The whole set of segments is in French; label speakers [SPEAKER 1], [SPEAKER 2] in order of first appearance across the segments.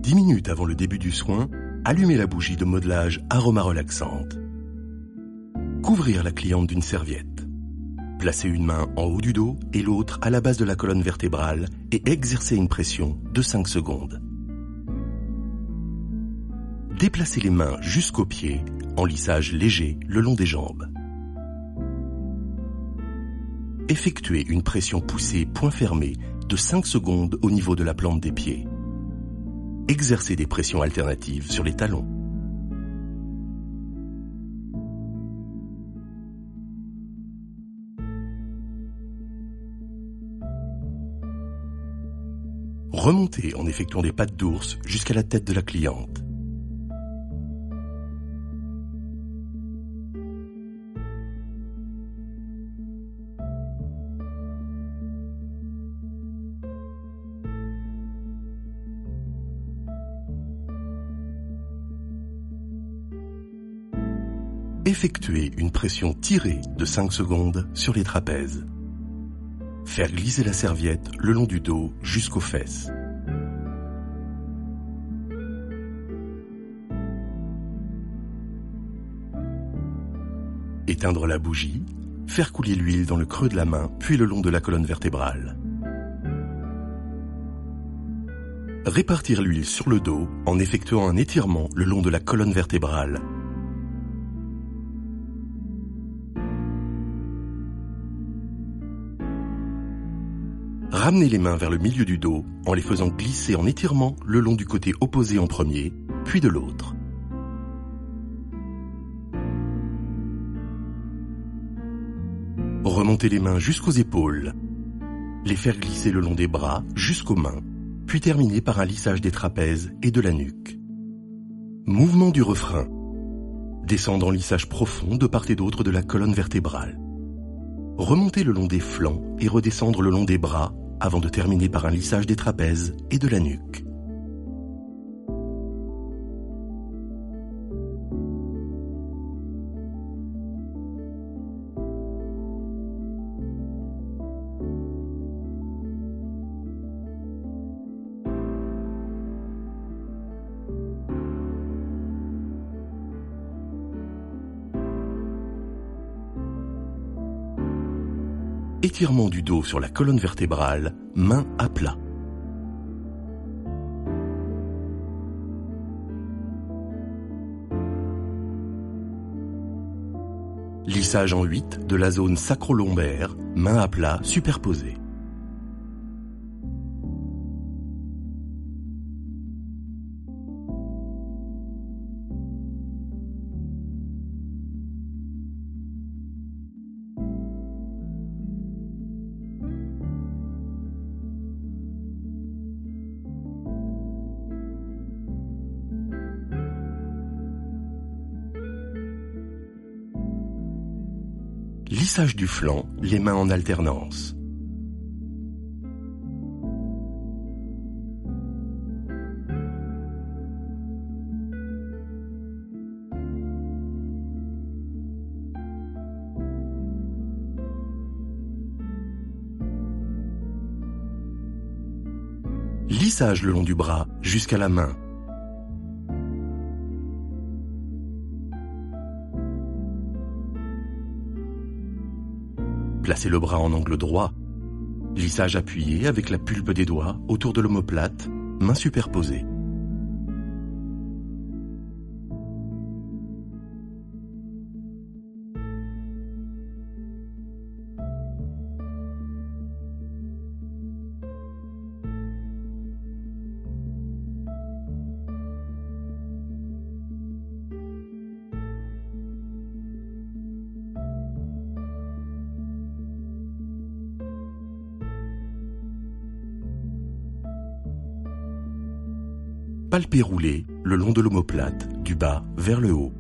[SPEAKER 1] 10 minutes avant le début du soin, allumez la bougie de modelage aroma relaxante. Couvrir la cliente d'une serviette. Placez une main en haut du dos et l'autre à la base de la colonne vertébrale et exercez une pression de 5 secondes. Déplacez les mains jusqu'aux pieds en lissage léger le long des jambes. Effectuez une pression poussée point fermé de 5 secondes au niveau de la plante des pieds. Exercez des pressions alternatives sur les talons. Remontez en effectuant des pattes d'ours jusqu'à la tête de la cliente. Effectuez une pression tirée de 5 secondes sur les trapèzes. Faire glisser la serviette le long du dos jusqu'aux fesses. Éteindre la bougie, faire couler l'huile dans le creux de la main puis le long de la colonne vertébrale. Répartir l'huile sur le dos en effectuant un étirement le long de la colonne vertébrale. Ramenez les mains vers le milieu du dos en les faisant glisser en étirement le long du côté opposé en premier, puis de l'autre. Remontez les mains jusqu'aux épaules. Les faire glisser le long des bras jusqu'aux mains, puis terminer par un lissage des trapèzes et de la nuque. Mouvement du refrain. Descendre en lissage profond de part et d'autre de la colonne vertébrale. Remontez le long des flancs et redescendre le long des bras avant de terminer par un lissage des trapèzes et de la nuque. Étirement du dos sur la colonne vertébrale, main à plat. Lissage en 8 de la zone sacro-lombaire, main à plat superposée. Lissage du flanc, les mains en alternance. Lissage le long du bras jusqu'à la main. Placez le bras en angle droit. Lissage appuyé avec la pulpe des doigts autour de l'omoplate, mains superposées. Palpé roulé le long de l'omoplate, du bas vers le haut.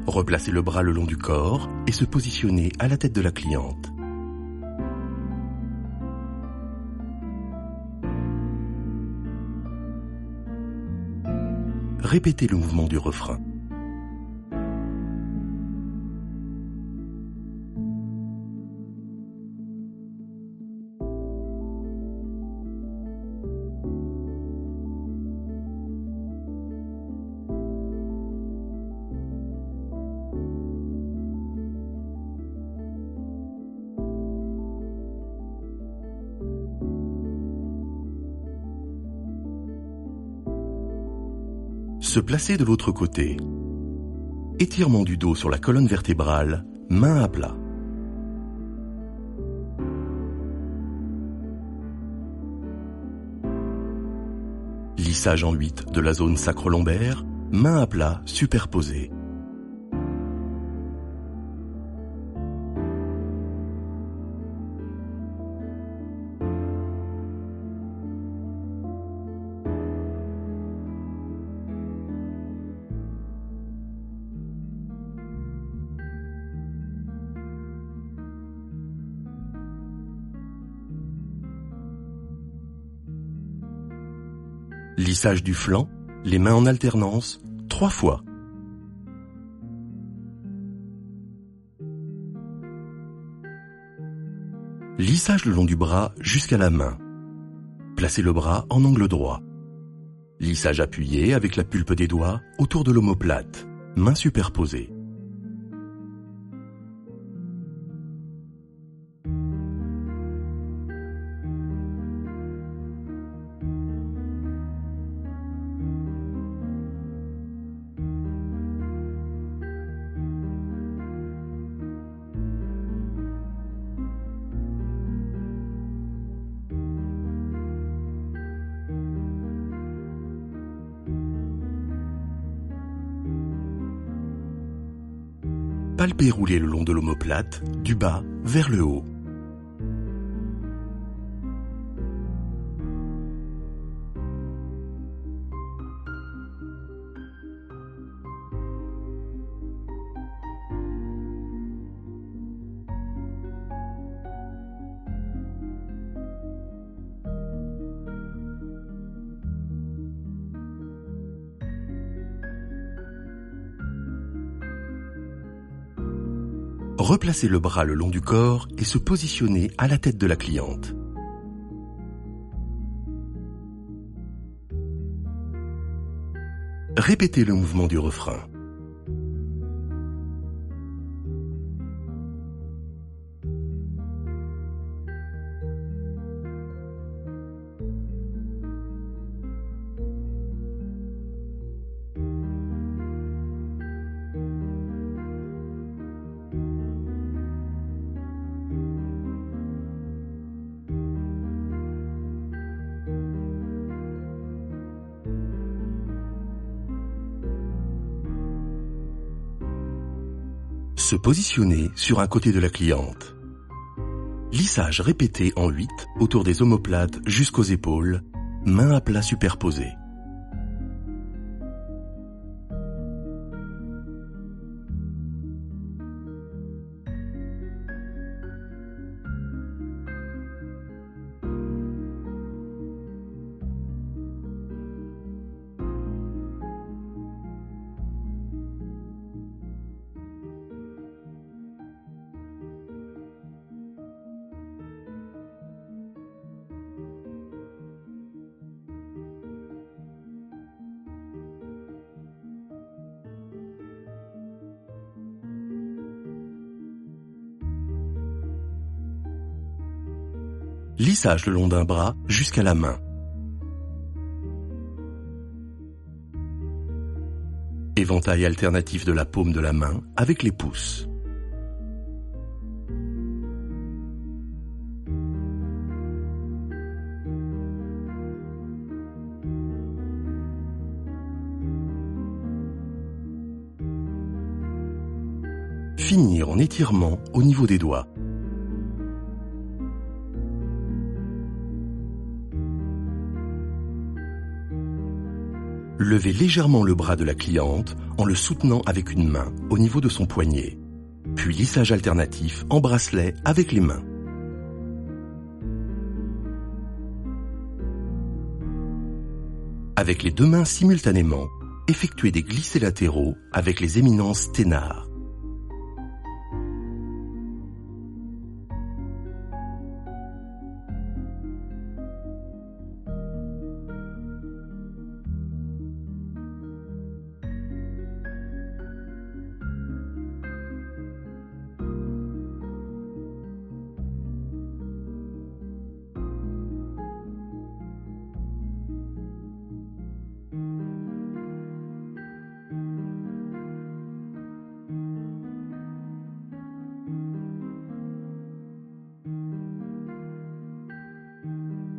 [SPEAKER 1] Replacez le bras le long du corps et se positionnez à la tête de la cliente. Répétez le mouvement du refrain. Se placer de l'autre côté. Étirement du dos sur la colonne vertébrale, main à plat. Lissage en 8 de la zone sacro-lombaire, main à plat superposée. Lissage du flanc, les mains en alternance, 3 fois. Lissage le long du bras jusqu'à la main. Placez le bras en angle droit. Lissage appuyé avec la pulpe des doigts autour de l'omoplate, mains superposées. Palpez rouler le long de l'omoplate, du bas vers le haut. Replacez le bras le long du corps et se positionnez à la tête de la cliente. Répétez le mouvement du refrain. Se positionner sur un côté de la cliente. Lissage répété en 8 autour des omoplates jusqu'aux épaules, mains à plat superposées. Lissage le long d'un bras jusqu'à la main. Éventail alternatif de la paume de la main avec les pouces. Finir en étirement au niveau des doigts. Levez légèrement le bras de la cliente en le soutenant avec une main au niveau de son poignet. Puis lissage alternatif en bracelet avec les mains. Avec les deux mains simultanément, effectuez des glissés latéraux avec les éminences Thénard.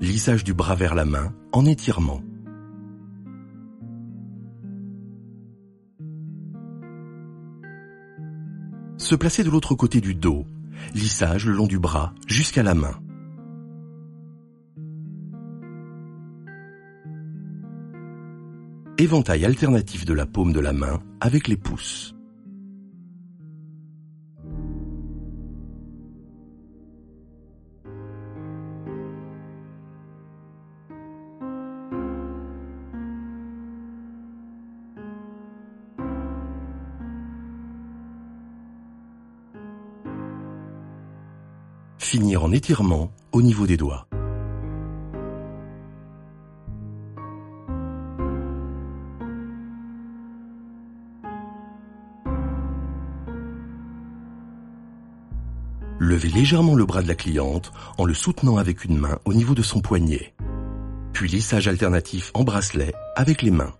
[SPEAKER 1] Lissage du bras vers la main en étirement. Se placer de l'autre côté du dos, lissage le long du bras jusqu'à la main. Éventail alternatif de la paume de la main avec les pouces. Finir en étirement au niveau des doigts. Levez légèrement le bras de la cliente en le soutenant avec une main au niveau de son poignet. Puis lissage alternatif en bracelet avec les mains.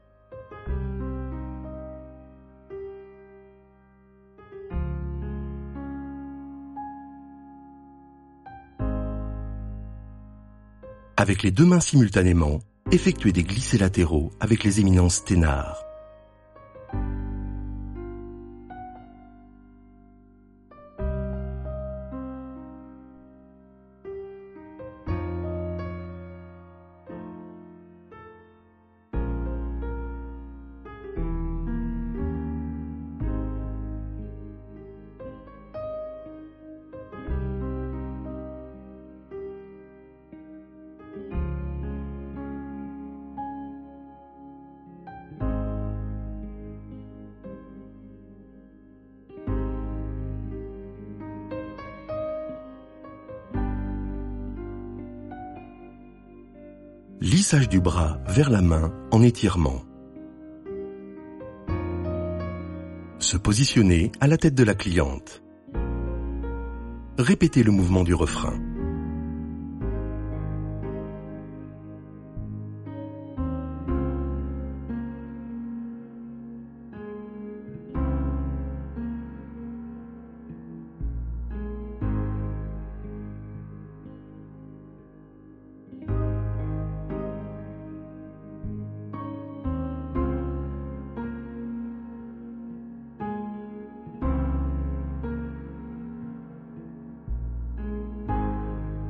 [SPEAKER 1] Avec les deux mains simultanément, effectuez des glissés latéraux avec les éminences Thénard. Lissage du bras vers la main en étirement. Se positionner à la tête de la cliente. Répétez le mouvement du refrain.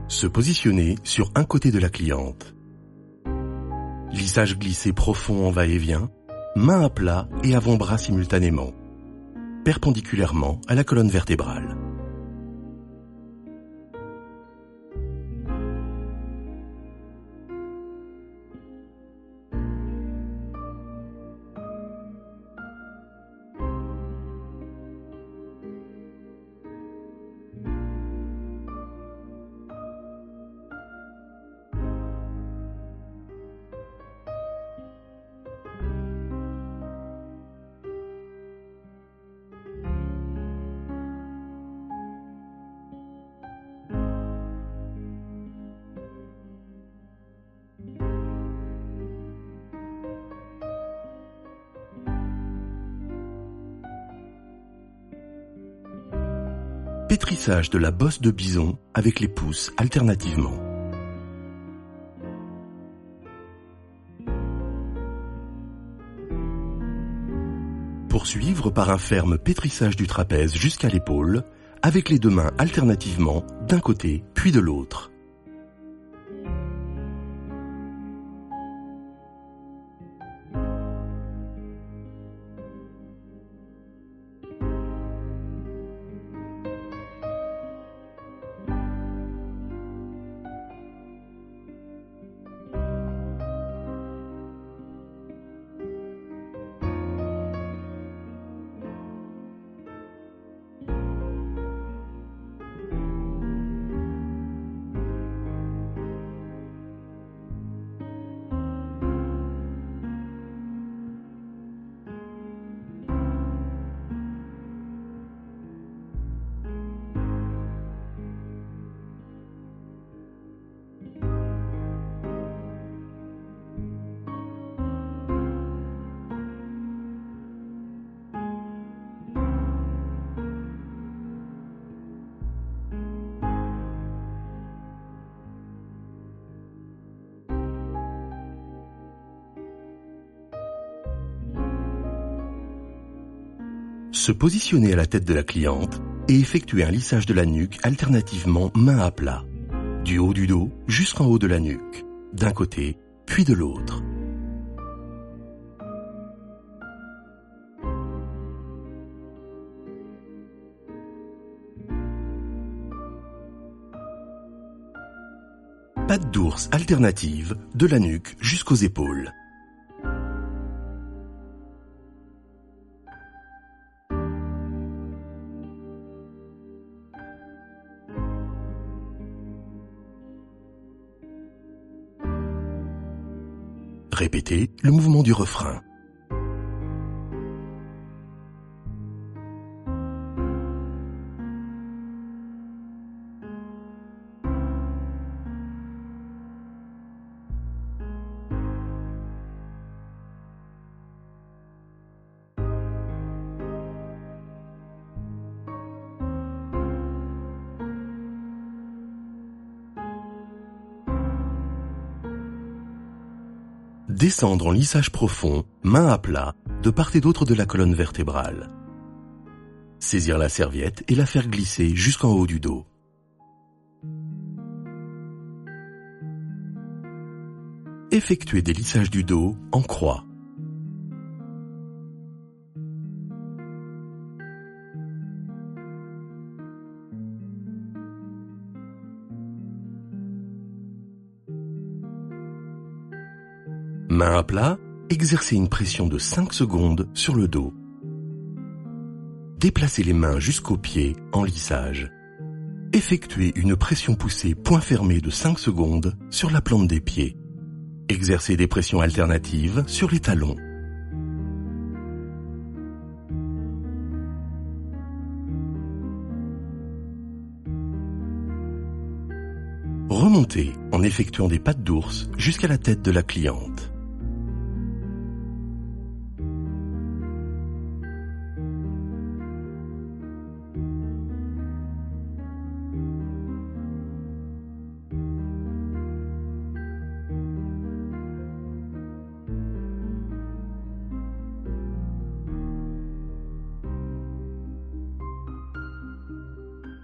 [SPEAKER 1] Se positionner sur un côté de la cliente. Lissage glissé profond en va-et-vient, main à plat et avant-bras simultanément, perpendiculairement à la colonne vertébrale. Pétrissage de la bosse de bison avec les pouces alternativement. Poursuivre par un ferme pétrissage du trapèze jusqu'à l'épaule, avec les deux mains alternativement d'un côté puis de l'autre. Se positionner à la tête de la cliente et effectuer un lissage de la nuque alternativement main à plat, du haut du dos jusqu'en haut de la nuque, d'un côté puis de l'autre. Patte d'ours alternative de la nuque jusqu'aux épaules. Répétez le mouvement du refrain. Descendre en lissage profond, main à plat, de part et d'autre de la colonne vertébrale. Saisir la serviette et la faire glisser jusqu'en haut du dos. Effectuer des lissages du dos en croix. Main à plat, exercez une pression de 5 secondes sur le dos. Déplacez les mains jusqu'aux pieds en lissage. Effectuez une pression poussée point fermé de 5 secondes sur la plante des pieds. Exercez des pressions alternatives sur les talons. Remontez en effectuant des pattes d'ours jusqu'à la tête de la cliente.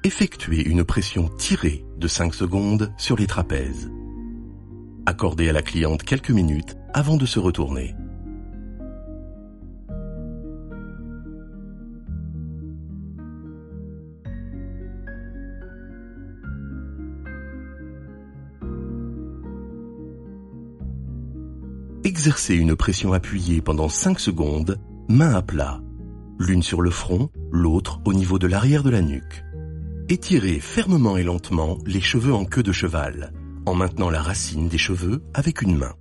[SPEAKER 1] Effectuez une pression tirée de 5 secondes sur les trapèzes. Accordez à la cliente quelques minutes avant de se retourner. Exercez une pression appuyée pendant 5 secondes, main à plat, l'une sur le front, l'autre au niveau de l'arrière de la nuque. Étirez fermement et lentement les cheveux en queue de cheval, en maintenant la racine des cheveux avec une main.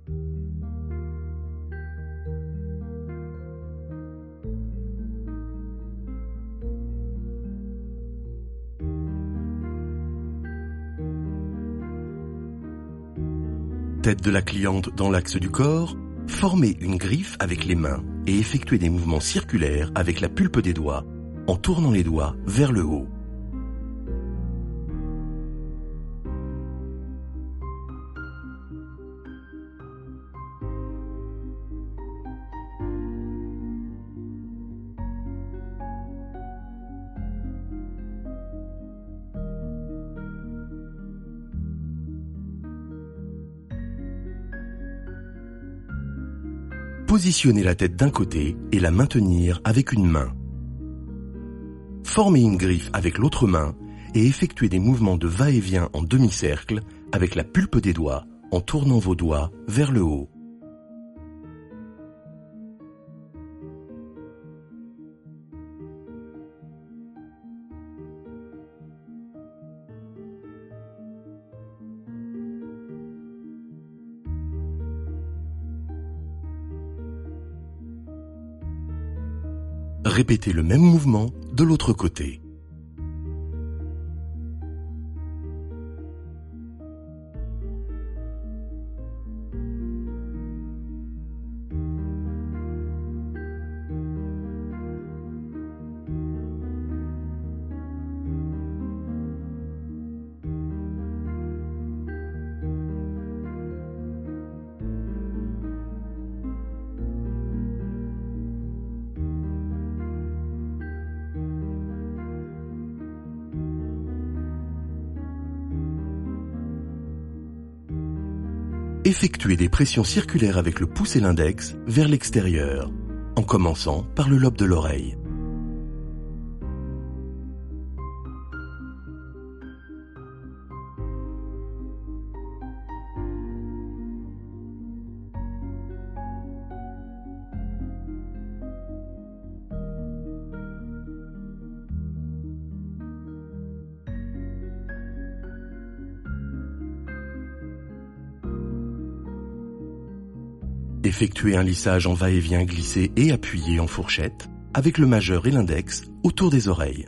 [SPEAKER 1] Tête de la cliente dans l'axe du corps, formez une griffe avec les mains et effectuez des mouvements circulaires avec la pulpe des doigts, en tournant les doigts vers le haut. Positionnez la tête d'un côté et la maintenir avec une main. Formez une griffe avec l'autre main et effectuez des mouvements de va-et-vient en demi-cercle avec la pulpe des doigts en tournant vos doigts vers le haut. Répétez le même mouvement de l'autre côté. Effectuez des pressions circulaires avec le pouce et l'index vers l'extérieur, en commençant par le lobe de l'oreille. Effectuez un lissage en va-et-vient glissé et appuyé en fourchette avec le majeur et l'index autour des oreilles.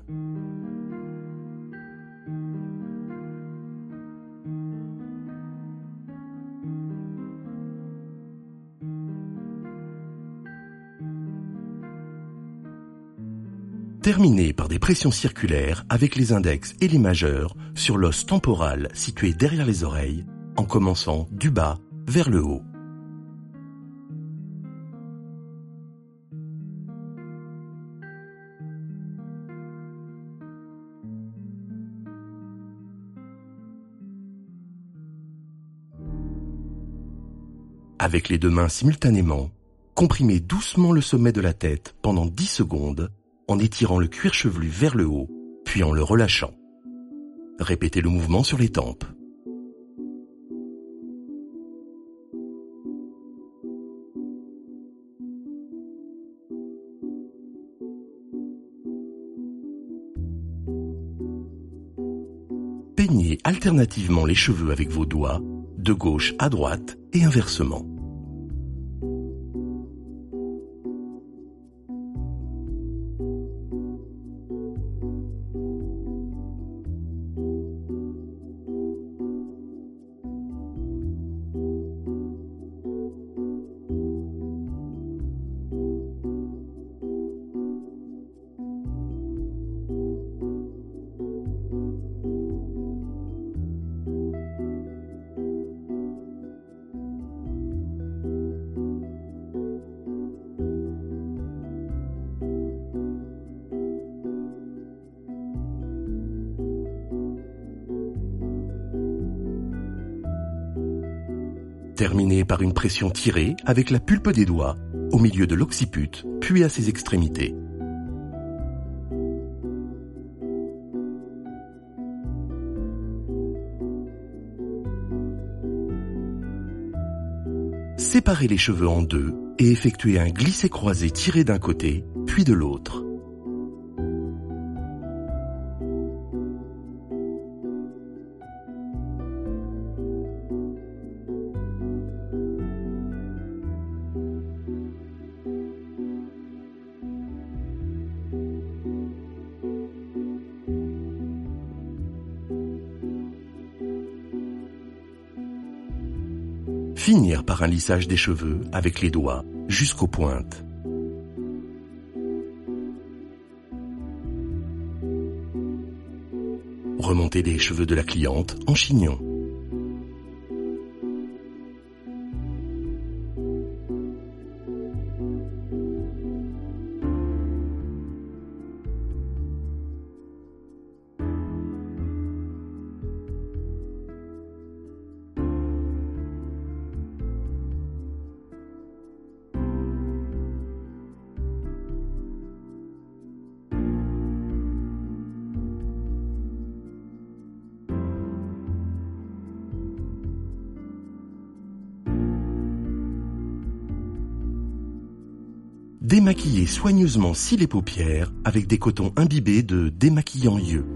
[SPEAKER 1] Terminez par des pressions circulaires avec les index et les majeurs sur l'os temporal situé derrière les oreilles, en commençant du bas vers le haut. Avec les deux mains simultanément, comprimez doucement le sommet de la tête pendant 10 secondes en étirant le cuir chevelu vers le haut, puis en le relâchant. Répétez le mouvement sur les tempes. Peignez alternativement les cheveux avec vos doigts, de gauche à droite et inversement. Terminez par une pression tirée avec la pulpe des doigts, au milieu de l'occiput, puis à ses extrémités. Séparez les cheveux en deux et effectuez un glissé-croisé tiré d'un côté, puis de l'autre. Finir par un lissage des cheveux avec les doigts jusqu'aux pointes. Remontez les cheveux de la cliente en chignon. Démaquillez soigneusement cils et paupières avec des cotons imbibés de démaquillant yeux.